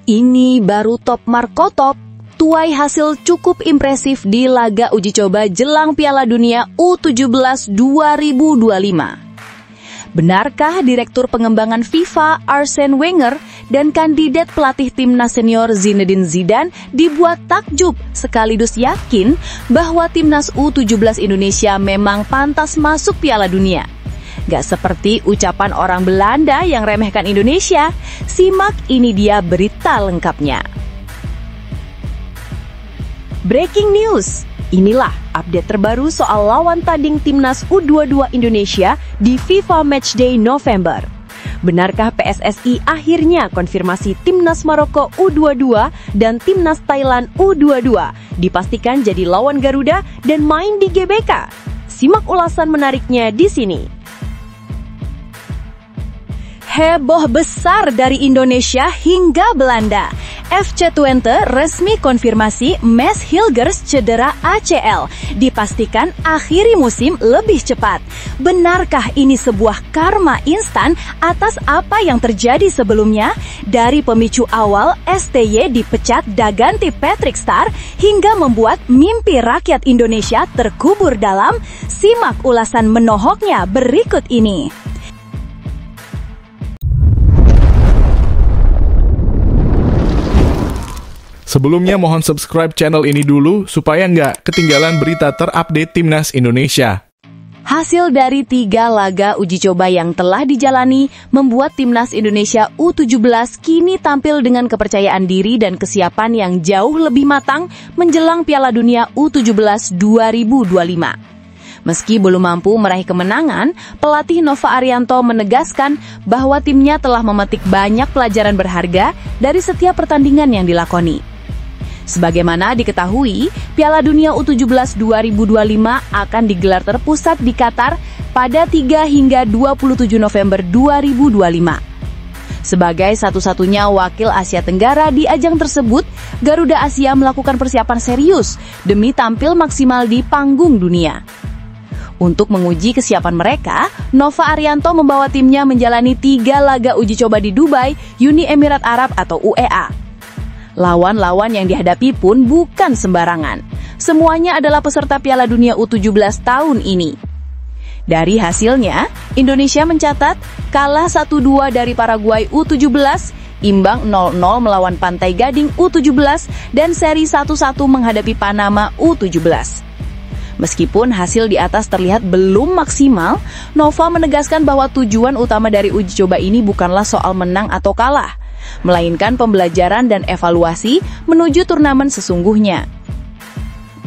Ini baru top Marco Top. Tuai hasil cukup impresif di laga uji coba jelang Piala Dunia U17 2025. Benarkah Direktur Pengembangan FIFA Arsene Wenger dan kandidat pelatih timnas senior Zinedine Zidane dibuat takjub sekaligus yakin bahwa timnas U17 Indonesia memang pantas masuk Piala Dunia? Gak seperti ucapan orang Belanda yang remehkan Indonesia. Simak ini dia berita lengkapnya. Breaking news. Inilah update terbaru soal lawan tanding timnas U22 Indonesia di FIFA Matchday November. Benarkah PSSI akhirnya konfirmasi timnas Maroko U22 dan timnas Thailand U22 dipastikan jadi lawan Garuda dan main di GBK? Simak ulasan menariknya di sini. Heboh besar dari Indonesia hingga Belanda. FC Twente resmi konfirmasi Mads Hilgers cedera ACL. Dipastikan akhiri musim lebih cepat. Benarkah ini sebuah karma instan atas apa yang terjadi sebelumnya? Dari pemicu awal STY dipecat Daganti Patrick Star hingga membuat mimpi rakyat Indonesia terkubur dalam. Simak ulasan menohoknya berikut ini. Sebelumnya mohon subscribe channel ini dulu supaya nggak ketinggalan berita terupdate Timnas Indonesia. Hasil dari 3 laga uji coba yang telah dijalani membuat Timnas Indonesia U17 kini tampil dengan kepercayaan diri dan kesiapan yang jauh lebih matang menjelang Piala Dunia U17 2025. Meski belum mampu meraih kemenangan, pelatih Nova Arianto menegaskan bahwa timnya telah memetik banyak pelajaran berharga dari setiap pertandingan yang dilakoni. Sebagaimana diketahui, Piala Dunia U17 2025 akan digelar terpusat di Qatar pada 3 hingga 27 November 2025. Sebagai satu-satunya wakil Asia Tenggara di ajang tersebut, Garuda Asia melakukan persiapan serius demi tampil maksimal di panggung dunia. Untuk menguji kesiapan mereka, Nova Arianto membawa timnya menjalani 3 laga uji coba di Dubai, Uni Emirat Arab atau UEA. Lawan-lawan yang dihadapi pun bukan sembarangan. Semuanya adalah peserta Piala Dunia U17 tahun ini. Dari hasilnya, Indonesia mencatat kalah 1-2 dari Paraguay U17, imbang 0-0 melawan Pantai Gading U17, dan seri 1-1 menghadapi Panama U17. Meskipun hasil di atas terlihat belum maksimal, Nova menegaskan bahwa tujuan utama dari uji coba ini bukanlah soal menang atau kalah, melainkan pembelajaran dan evaluasi menuju turnamen sesungguhnya.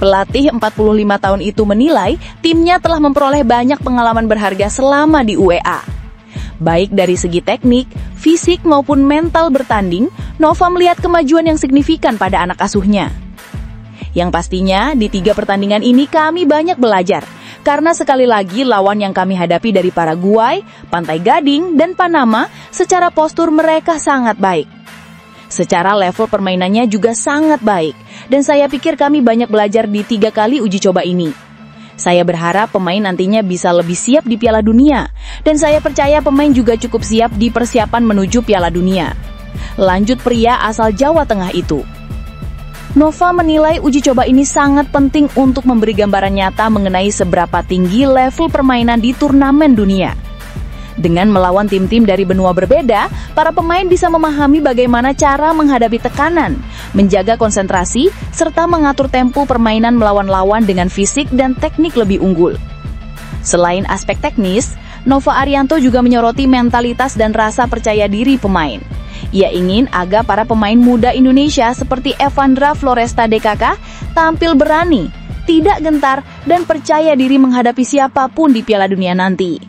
Pelatih 45 tahun itu menilai timnya telah memperoleh banyak pengalaman berharga selama di UEA. Baik dari segi teknik, fisik maupun mental bertanding, Nova melihat kemajuan yang signifikan pada anak asuhnya. Yang pastinya di 3 pertandingan ini kami banyak belajar, karena sekali lagi lawan yang kami hadapi dari Paraguay, Pantai Gading, dan Panama secara postur mereka sangat baik. Secara level permainannya juga sangat baik, dan saya pikir kami banyak belajar di 3 kali uji coba ini. Saya berharap pemain nantinya bisa lebih siap di Piala Dunia, dan saya percaya pemain juga cukup siap di persiapan menuju Piala Dunia. Lanjut pria asal Jawa Tengah itu. Nova menilai uji coba ini sangat penting untuk memberi gambaran nyata mengenai seberapa tinggi level permainan di turnamen dunia. Dengan melawan tim-tim dari benua berbeda, para pemain bisa memahami bagaimana cara menghadapi tekanan, menjaga konsentrasi, serta mengatur tempo permainan melawan lawan dengan fisik dan teknik lebih unggul. Selain aspek teknis, Nova Arianto juga menyoroti mentalitas dan rasa percaya diri pemain. Ia ingin agar para pemain muda Indonesia seperti Evandra Floresta DKK tampil berani, tidak gentar, dan percaya diri menghadapi siapapun di Piala Dunia nanti.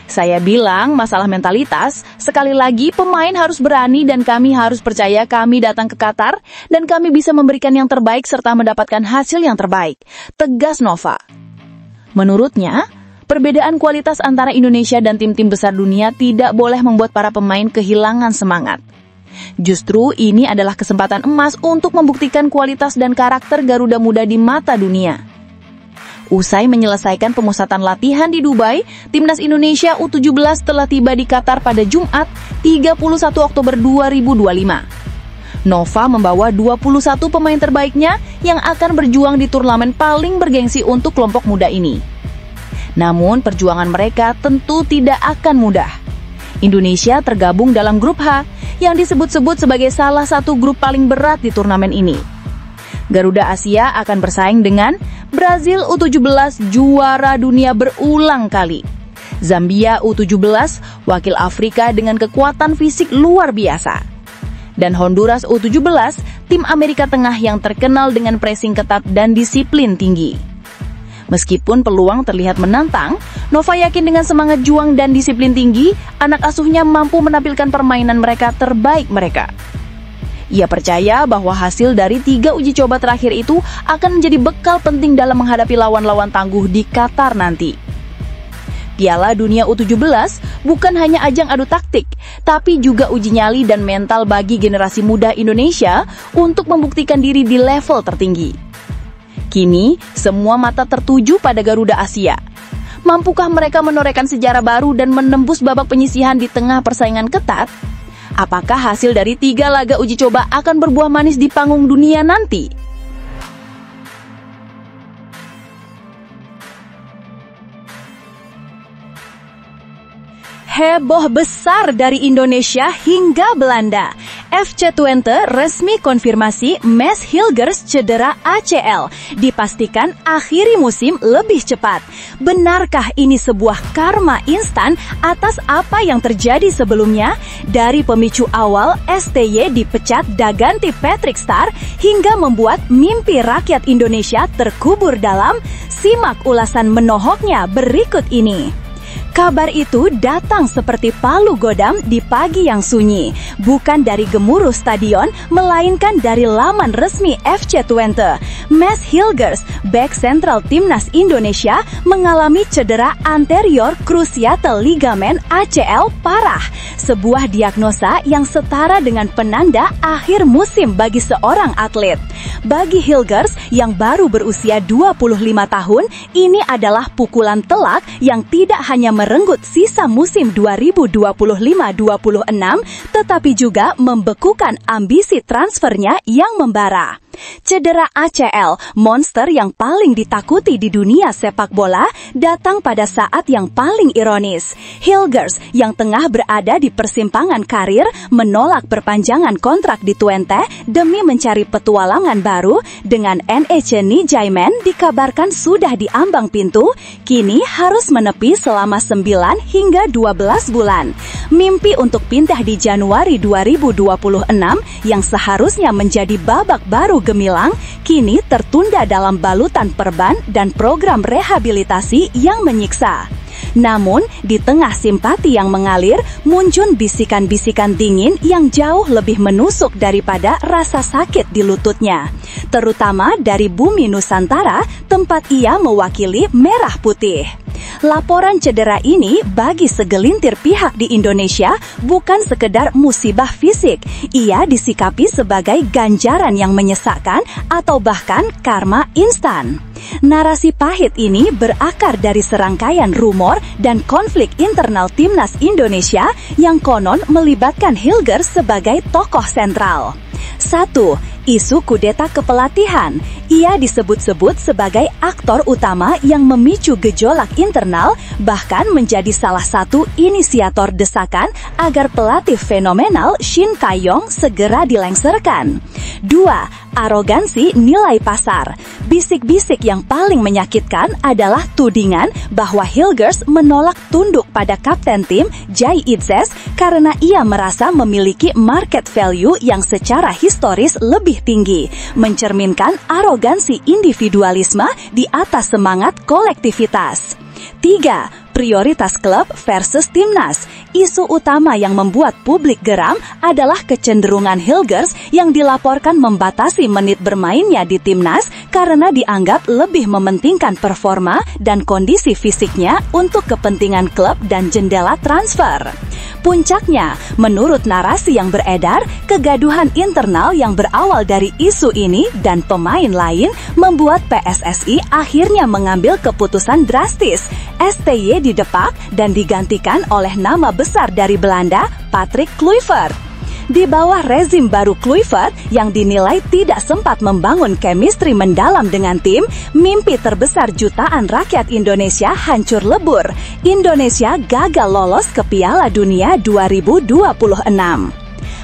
Saya bilang masalah mentalitas, sekali lagi pemain harus berani dan kami harus percaya kami datang ke Qatar dan kami bisa memberikan yang terbaik serta mendapatkan hasil yang terbaik, tegas Nova. Menurutnya, perbedaan kualitas antara Indonesia dan tim-tim besar dunia tidak boleh membuat para pemain kehilangan semangat. Justru ini adalah kesempatan emas untuk membuktikan kualitas dan karakter Garuda Muda di mata dunia. Usai menyelesaikan pemusatan latihan di Dubai, Timnas Indonesia U17 telah tiba di Qatar pada Jumat 31 Oktober 2025. Nova membawa 21 pemain terbaiknya yang akan berjuang di turnamen paling bergengsi untuk kelompok muda ini. Namun perjuangan mereka tentu tidak akan mudah. Indonesia tergabung dalam grup H yang disebut-sebut sebagai salah satu grup paling berat di turnamen ini. Garuda Asia akan bersaing dengan Brazil U17 juara dunia berulang kali, Zambia U17 wakil Afrika dengan kekuatan fisik luar biasa, dan Honduras U17 tim Amerika Tengah yang terkenal dengan pressing ketat dan disiplin tinggi. Meskipun peluang terlihat menantang, Nova yakin dengan semangat juang dan disiplin tinggi, anak asuhnya mampu menampilkan permainan mereka terbaik mereka. Ia percaya bahwa hasil dari 3 uji coba terakhir itu akan menjadi bekal penting dalam menghadapi lawan-lawan tangguh di Qatar nanti. Piala Dunia U17 bukan hanya ajang adu taktik, tapi juga uji nyali dan mental bagi generasi muda Indonesia untuk membuktikan diri di level tertinggi. Kini, semua mata tertuju pada Garuda Asia. Mampukah mereka menorehkan sejarah baru dan menembus babak penyisihan di tengah persaingan ketat? Apakah hasil dari 3 laga uji coba akan berbuah manis di panggung dunia nanti? Heboh besar dari Indonesia hingga Belanda. FC Twente resmi konfirmasi Mads Hilgers cedera ACL. Dipastikan akhiri musim lebih cepat. Benarkah ini sebuah karma instan atas apa yang terjadi sebelumnya? Dari pemicu awal STY dipecat Daganti Patrick Star hingga membuat mimpi rakyat Indonesia terkubur dalam, simak ulasan menohoknya berikut ini. Kabar itu datang seperti palu godam di pagi yang sunyi, bukan dari gemuruh stadion, melainkan dari laman resmi FC Twente. Mads Hilgers, bek sentral timnas Indonesia, mengalami cedera anterior cruciate ligamen ACL parah, sebuah diagnosa yang setara dengan penanda akhir musim bagi seorang atlet. Bagi Hilgers yang baru berusia 25 tahun, ini adalah pukulan telak yang tidak hanya merenggut sisa musim 2025-26, tetapi juga membekukan ambisi transfernya yang membara. Cedera ACL, monster yang paling ditakuti di dunia sepak bola, datang pada saat yang paling ironis. Hilgers yang tengah berada di persimpangan karir menolak perpanjangan kontrak di Twente demi mencari petualangan baru dengan NEC Nijmegen dikabarkan sudah diambang pintu, kini harus menepi selama 9 hingga 12 bulan. Mimpi untuk pindah di Januari 2026 yang seharusnya menjadi babak baru gemilang, kini tertunda dalam balutan perban dan program rehabilitasi yang menyiksa. Namun, di tengah simpati yang mengalir, muncul bisikan-bisikan dingin yang jauh lebih menusuk daripada rasa sakit di lututnya. Terutama dari bumi Nusantara, tempat ia mewakili merah putih. Laporan cedera ini bagi segelintir pihak di Indonesia bukan sekedar musibah fisik. Ia disikapi sebagai ganjaran yang menyesakkan atau bahkan karma instan. Narasi pahit ini berakar dari serangkaian rumor dan konflik internal timnas Indonesia yang konon melibatkan Hilgers sebagai tokoh sentral. 1. Isu kudeta kepelatihan. Ia disebut-sebut sebagai aktor utama yang memicu gejolak internal, bahkan menjadi salah satu inisiator desakan agar pelatih fenomenal Shin Tae-yong segera dilengsarkan. 2. Arogansi nilai pasar. Bisik-bisik yang paling menyakitkan adalah tudingan bahwa Hilgers menolak tunduk pada kapten tim Jai Itzes karena ia merasa memiliki market value yang secara historis lebih tinggi, mencerminkan arogansi individualisme di atas semangat kolektivitas. 3. Prioritas klub versus timnas. Isu utama yang membuat publik geram adalah kecenderungan Hilgers yang dilaporkan membatasi menit bermainnya di timnas karena dianggap lebih mementingkan performa dan kondisi fisiknya untuk kepentingan klub dan jendela transfer. Puncaknya, menurut narasi yang beredar, kegaduhan internal yang berawal dari isu ini dan pemain lain membuat PSSI akhirnya mengambil keputusan drastis. STY didepak dan digantikan oleh nama besar dari Belanda, Patrick Kluivert. Di bawah rezim baru Kluivert yang dinilai tidak sempat membangun chemistry mendalam dengan tim, mimpi terbesar jutaan rakyat Indonesia hancur lebur. Indonesia gagal lolos ke Piala Dunia 2026.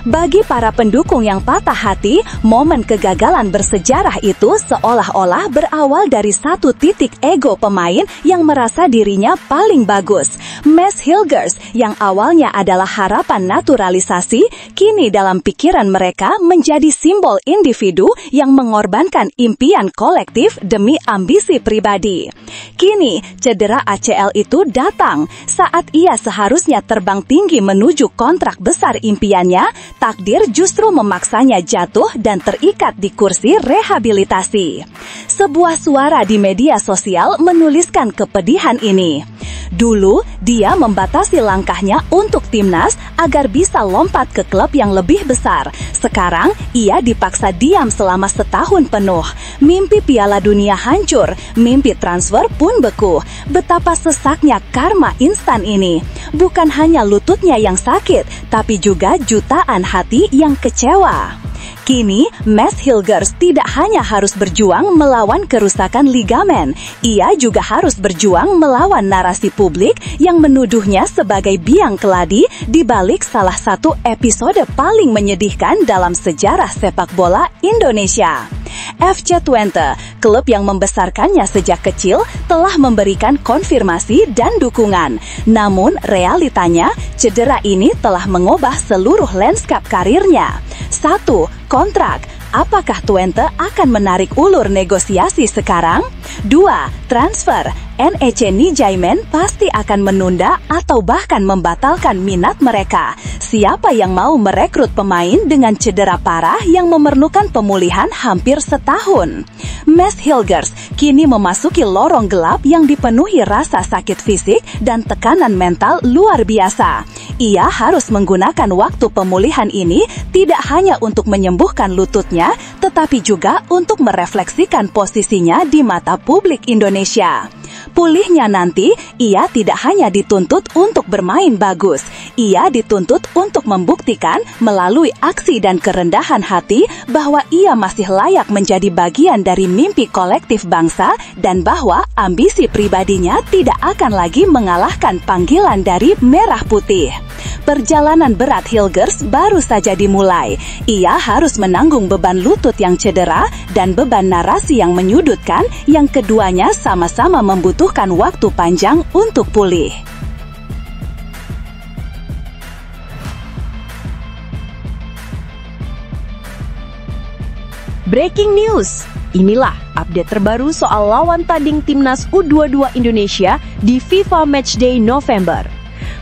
Bagi para pendukung yang patah hati, momen kegagalan bersejarah itu seolah-olah berawal dari satu titik ego pemain yang merasa dirinya paling bagus. Mads Hilgers yang awalnya adalah harapan naturalisasi, kini dalam pikiran mereka menjadi simbol individu yang mengorbankan impian kolektif demi ambisi pribadi. Kini, cedera ACL itu datang saat ia seharusnya terbang tinggi menuju kontrak besar impiannya. Takdir justru memaksanya jatuh dan terikat di kursi rehabilitasi. Sebuah suara di media sosial menuliskan kepedihan ini. Dulu, dia membatasi langkahnya untuk timnas agar bisa lompat ke klub yang lebih besar. Sekarang, ia dipaksa diam selama setahun penuh. Mimpi Piala Dunia hancur, mimpi transfer pun beku. Betapa sesaknya karma instan ini. Bukan hanya lututnya yang sakit, tapi juga jutaan hati yang kecewa. Kini, Mads Hilgers tidak hanya harus berjuang melawan kerusakan ligamen, ia juga harus berjuang melawan narasi publik yang menuduhnya sebagai biang keladi di balik salah satu episode paling menyedihkan dalam sejarah sepak bola Indonesia. FC Twente, klub yang membesarkannya sejak kecil, telah memberikan konfirmasi dan dukungan. Namun, realitanya, cedera ini telah mengubah seluruh lanskap karirnya. 1. Kontrak. Apakah Twente akan menarik ulur negosiasi sekarang? 2. Transfer. NEC Nijmegen pasti akan menunda atau bahkan membatalkan minat mereka. Siapa yang mau merekrut pemain dengan cedera parah yang memerlukan pemulihan hampir setahun? Mads Hilgers kini memasuki lorong gelap yang dipenuhi rasa sakit fisik dan tekanan mental luar biasa. Ia harus menggunakan waktu pemulihan ini tidak hanya untuk menyembuhkan lututnya, tetapi juga untuk merefleksikan posisinya di mata publik Indonesia. Pulihnya nanti, ia tidak hanya dituntut untuk bermain bagus, ia dituntut untuk membuktikan melalui aksi dan kerendahan hati bahwa ia masih layak menjadi bagian dari mimpi kolektif bangsa dan bahwa ambisi pribadinya tidak akan lagi mengalahkan panggilan dari merah putih. Perjalanan berat Hilgers baru saja dimulai. Ia harus menanggung beban lutut yang cedera dan beban narasi yang menyudutkan yang keduanya sama-sama membutuhkan waktu panjang untuk pulih. Breaking news. Inilah update terbaru soal lawan tanding timnas U22 Indonesia di FIFA Matchday November.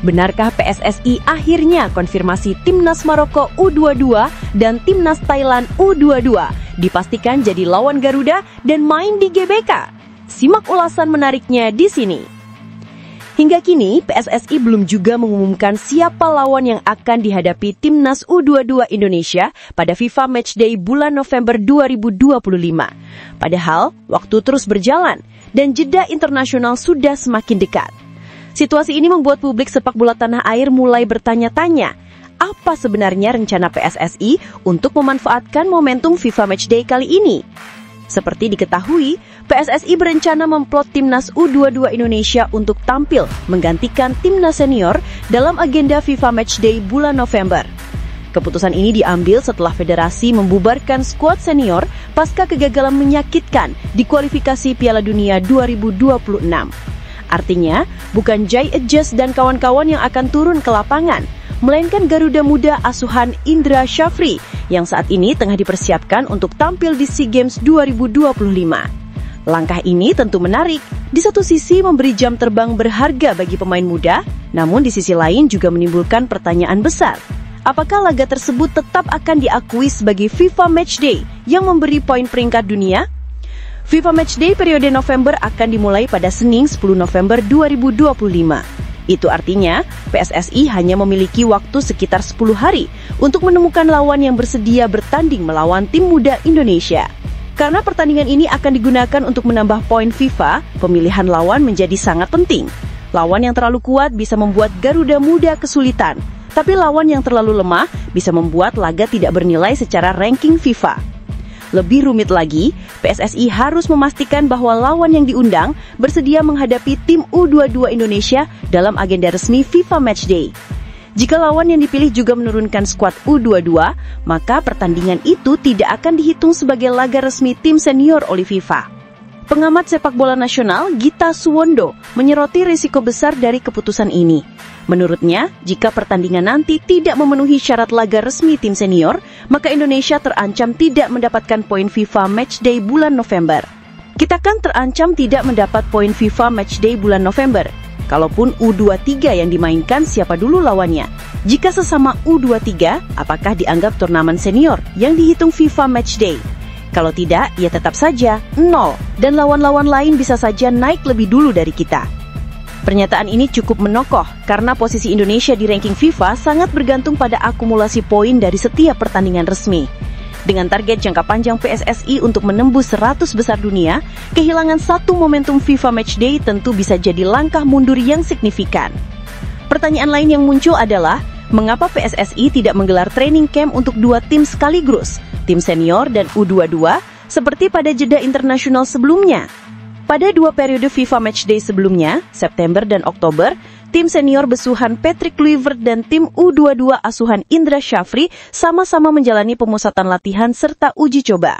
Benarkah PSSI akhirnya konfirmasi timnas Maroko U22 dan timnas Thailand U22 dipastikan jadi lawan Garuda dan main di GBK? Simak ulasan menariknya di sini. Hingga kini, PSSI belum juga mengumumkan siapa lawan yang akan dihadapi timnas U22 Indonesia pada FIFA Matchday bulan November 2025. Padahal, waktu terus berjalan dan jeda internasional sudah semakin dekat. Situasi ini membuat publik sepak bola tanah air mulai bertanya-tanya, apa sebenarnya rencana PSSI untuk memanfaatkan momentum FIFA Matchday kali ini? Seperti diketahui, PSSI berencana memplot timnas U22 Indonesia untuk tampil menggantikan timnas senior dalam agenda FIFA Matchday bulan November. Keputusan ini diambil setelah federasi membubarkan skuad senior pasca kegagalan menyakitkan di kualifikasi Piala Dunia 2026. Artinya, bukan Jai Adjust dan kawan-kawan yang akan turun ke lapangan, melainkan Garuda Muda asuhan Indra Syafri yang saat ini tengah dipersiapkan untuk tampil di SEA Games 2025. Langkah ini tentu menarik, di satu sisi memberi jam terbang berharga bagi pemain muda, namun di sisi lain juga menimbulkan pertanyaan besar. Apakah laga tersebut tetap akan diakui sebagai FIFA Matchday yang memberi poin peringkat dunia? FIFA Matchday periode November akan dimulai pada Senin 10 November 2025. Itu artinya PSSI hanya memiliki waktu sekitar 10 hari untuk menemukan lawan yang bersedia bertanding melawan tim muda Indonesia. Karena pertandingan ini akan digunakan untuk menambah poin FIFA, pemilihan lawan menjadi sangat penting. Lawan yang terlalu kuat bisa membuat Garuda Muda kesulitan. Tapi lawan yang terlalu lemah bisa membuat laga tidak bernilai secara ranking FIFA. Lebih rumit lagi, PSSI harus memastikan bahwa lawan yang diundang bersedia menghadapi tim U22 Indonesia dalam agenda resmi FIFA Matchday. Jika lawan yang dipilih juga menurunkan skuad U22, maka pertandingan itu tidak akan dihitung sebagai laga resmi tim senior oleh FIFA. Pengamat sepak bola nasional Gita Suwondo menyoroti risiko besar dari keputusan ini. Menurutnya, jika pertandingan nanti tidak memenuhi syarat laga resmi tim senior, maka Indonesia terancam tidak mendapatkan poin FIFA Matchday bulan November. Kita kan terancam tidak mendapat poin FIFA Matchday bulan November. Kalaupun U23 yang dimainkan, siapa dulu lawannya? Jika sesama U23, apakah dianggap turnamen senior yang dihitung FIFA Matchday? Kalau tidak, ya tetap saja 0, dan lawan-lawan lain bisa saja naik lebih dulu dari kita. Pernyataan ini cukup menokoh karena posisi Indonesia di ranking FIFA sangat bergantung pada akumulasi poin dari setiap pertandingan resmi. Dengan target jangka panjang PSSI untuk menembus 100 besar dunia, kehilangan satu momentum FIFA Matchday tentu bisa jadi langkah mundur yang signifikan. Pertanyaan lain yang muncul adalah, mengapa PSSI tidak menggelar training camp untuk dua tim sekaligus, tim senior dan U22, seperti pada jeda internasional sebelumnya? Pada dua periode FIFA Matchday sebelumnya, September dan Oktober, tim senior besuhan Patrick Kluivert dan tim U22 asuhan Indra Syafri sama-sama menjalani pemusatan latihan serta uji coba.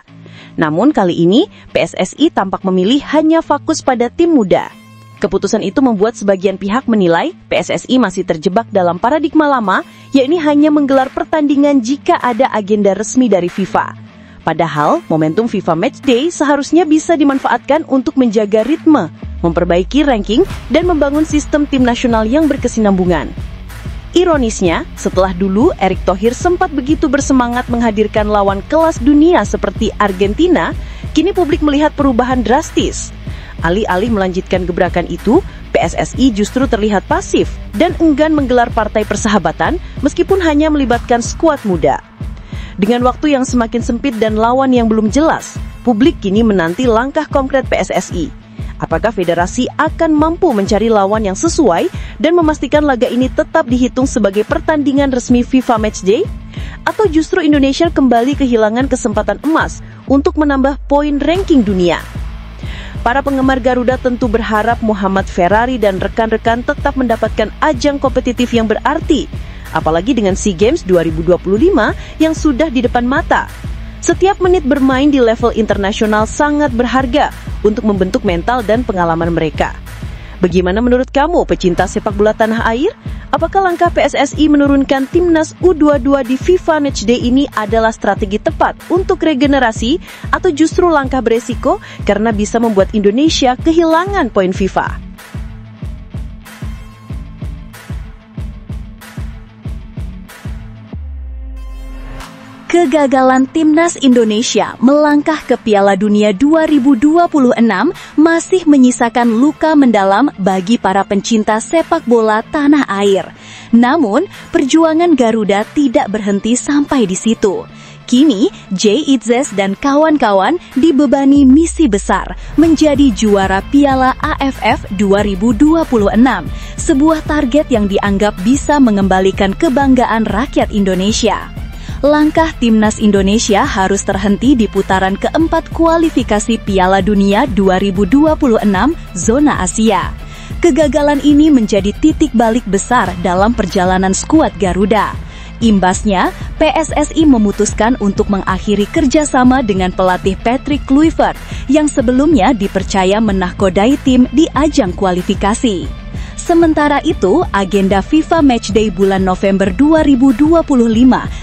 Namun kali ini, PSSI tampak memilih hanya fokus pada tim muda. Keputusan itu membuat sebagian pihak menilai PSSI masih terjebak dalam paradigma lama, yakni hanya menggelar pertandingan jika ada agenda resmi dari FIFA. Padahal, momentum FIFA Matchday seharusnya bisa dimanfaatkan untuk menjaga ritme, memperbaiki ranking, dan membangun sistem tim nasional yang berkesinambungan. Ironisnya, setelah dulu Erick Thohir sempat begitu bersemangat menghadirkan lawan kelas dunia seperti Argentina, kini publik melihat perubahan drastis. Alih-alih melanjutkan gebrakan itu, PSSI justru terlihat pasif dan enggan menggelar partai persahabatan meskipun hanya melibatkan skuad muda. Dengan waktu yang semakin sempit dan lawan yang belum jelas, publik kini menanti langkah konkret PSSI. Apakah federasi akan mampu mencari lawan yang sesuai dan memastikan laga ini tetap dihitung sebagai pertandingan resmi FIFA Matchday? Atau justru Indonesia kembali kehilangan kesempatan emas untuk menambah poin ranking dunia? Para penggemar Garuda tentu berharap Muhammad Ferrari dan rekan-rekan tetap mendapatkan ajang kompetitif yang berarti, apalagi dengan SEA Games 2025 yang sudah di depan mata. Setiap menit bermain di level internasional sangat berharga untuk membentuk mental dan pengalaman mereka. Bagaimana menurut kamu, pecinta sepak bola tanah air? Apakah langkah PSSI menurunkan timnas U22 di FIFA Matchday ini adalah strategi tepat untuk regenerasi atau justru langkah beresiko karena bisa membuat Indonesia kehilangan poin FIFA? Kegagalan timnas Indonesia melangkah ke Piala Dunia 2026 masih menyisakan luka mendalam bagi para pencinta sepak bola tanah air. Namun, perjuangan Garuda tidak berhenti sampai di situ. Kini, Jay Itzes dan kawan-kawan dibebani misi besar menjadi juara Piala AFF 2026, sebuah target yang dianggap bisa mengembalikan kebanggaan rakyat Indonesia. Langkah timnas Indonesia harus terhenti di putaran keempat kualifikasi Piala Dunia 2026 zona Asia. Kegagalan ini menjadi titik balik besar dalam perjalanan skuad Garuda. Imbasnya, PSSI memutuskan untuk mengakhiri kerjasama dengan pelatih Patrick Kluivert yang sebelumnya dipercaya menahkodai tim di ajang kualifikasi. Sementara itu, agenda FIFA Matchday bulan November 2025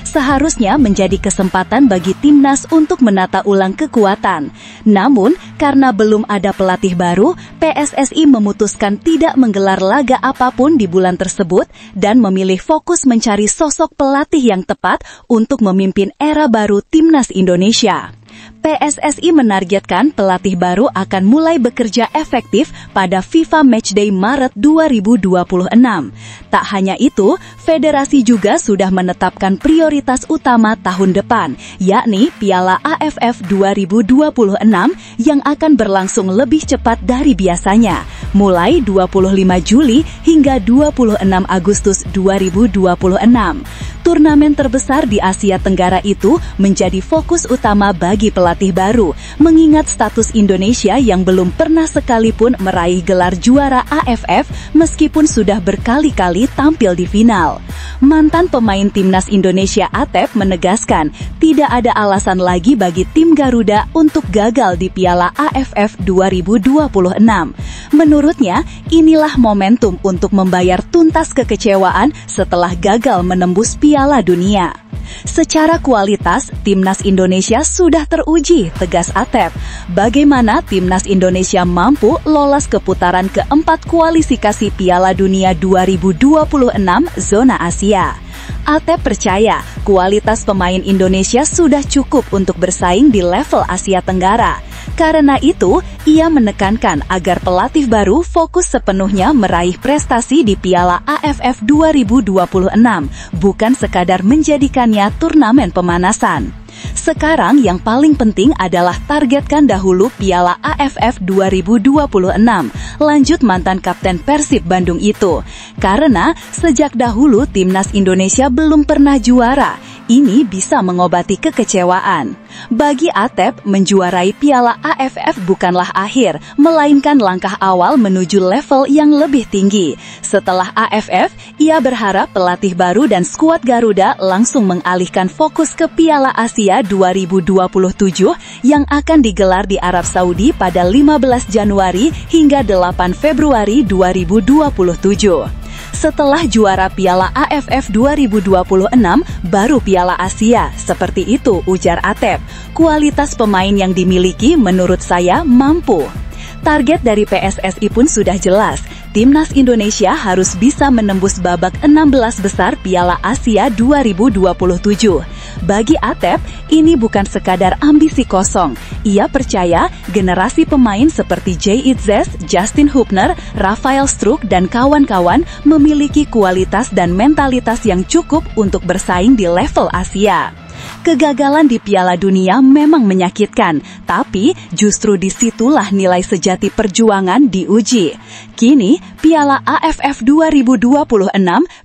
seharusnya menjadi kesempatan bagi timnas untuk menata ulang kekuatan. Namun, karena belum ada pelatih baru, PSSI memutuskan tidak menggelar laga apapun di bulan tersebut dan memilih fokus mencari sosok pelatih yang tepat untuk memimpin era baru timnas Indonesia. PSSI menargetkan pelatih baru akan mulai bekerja efektif pada FIFA Matchday Maret 2026. Tak hanya itu, federasi juga sudah menetapkan prioritas utama tahun depan, yakni Piala AFF 2026 yang akan berlangsung lebih cepat dari biasanya, mulai 25 Juli hingga 26 Agustus 2026. Turnamen terbesar di Asia Tenggara itu menjadi fokus utama bagi pelatih baru, mengingat status Indonesia yang belum pernah sekalipun meraih gelar juara AFF meskipun sudah berkali-kali tampil di final. Mantan pemain timnas Indonesia Atep menegaskan tidak ada alasan lagi bagi tim Garuda untuk gagal di Piala AFF 2026. Menurutnya, inilah momentum untuk membayar tuntas kekecewaan setelah gagal menembus Piala Dunia. Secara kualitas, timnas Indonesia sudah teruji, tegas Atep. Bagaimana timnas Indonesia mampu lolos ke putaran keempat kualifikasi Piala Dunia 2026 zona Asia? Atep percaya kualitas pemain Indonesia sudah cukup untuk bersaing di level Asia Tenggara. Karena itu, ia menekankan agar pelatih baru fokus sepenuhnya meraih prestasi di Piala AFF 2026, bukan sekadar menjadikannya turnamen pemanasan. Sekarang yang paling penting adalah targetkan dahulu Piala AFF 2026, lanjut mantan Kapten Persib Bandung itu. Karena sejak dahulu timnas Indonesia belum pernah juara. Ini bisa mengobati kekecewaan. Bagi Atep, menjuarai Piala AFF bukanlah akhir, melainkan langkah awal menuju level yang lebih tinggi. Setelah AFF, ia berharap pelatih baru dan skuad Garuda langsung mengalihkan fokus ke Piala Asia 2027 yang akan digelar di Arab Saudi pada 15 Januari hingga 8 Februari 2027. Setelah juara Piala AFF 2026, baru Piala Asia. Seperti itu, ujar Atep. Kualitas pemain yang dimiliki menurut saya mampu. Target dari PSSI pun sudah jelas. Timnas Indonesia harus bisa menembus babak 16 besar Piala Asia 2027. Bagi Atep, ini bukan sekadar ambisi kosong. Ia percaya generasi pemain seperti Jay Itzes, Justin Hubner, Rafael Struijk, dan kawan-kawan memiliki kualitas dan mentalitas yang cukup untuk bersaing di level Asia. Kegagalan di Piala Dunia memang menyakitkan, tapi justru disitulah nilai sejati perjuangan diuji. Kini, Piala AFF 2026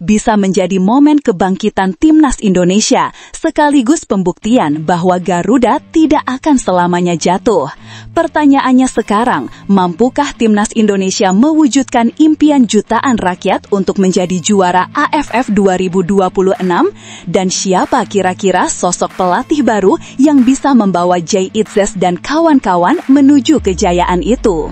bisa menjadi momen kebangkitan timnas Indonesia, sekaligus pembuktian bahwa Garuda tidak akan selamanya jatuh. Pertanyaannya sekarang, mampukah timnas Indonesia mewujudkan impian jutaan rakyat untuk menjadi juara AFF 2026? Dan siapa kira-kira sosok pelatih baru yang bisa membawa Jay Itzes dan kawan-kawan menuju kejayaan itu?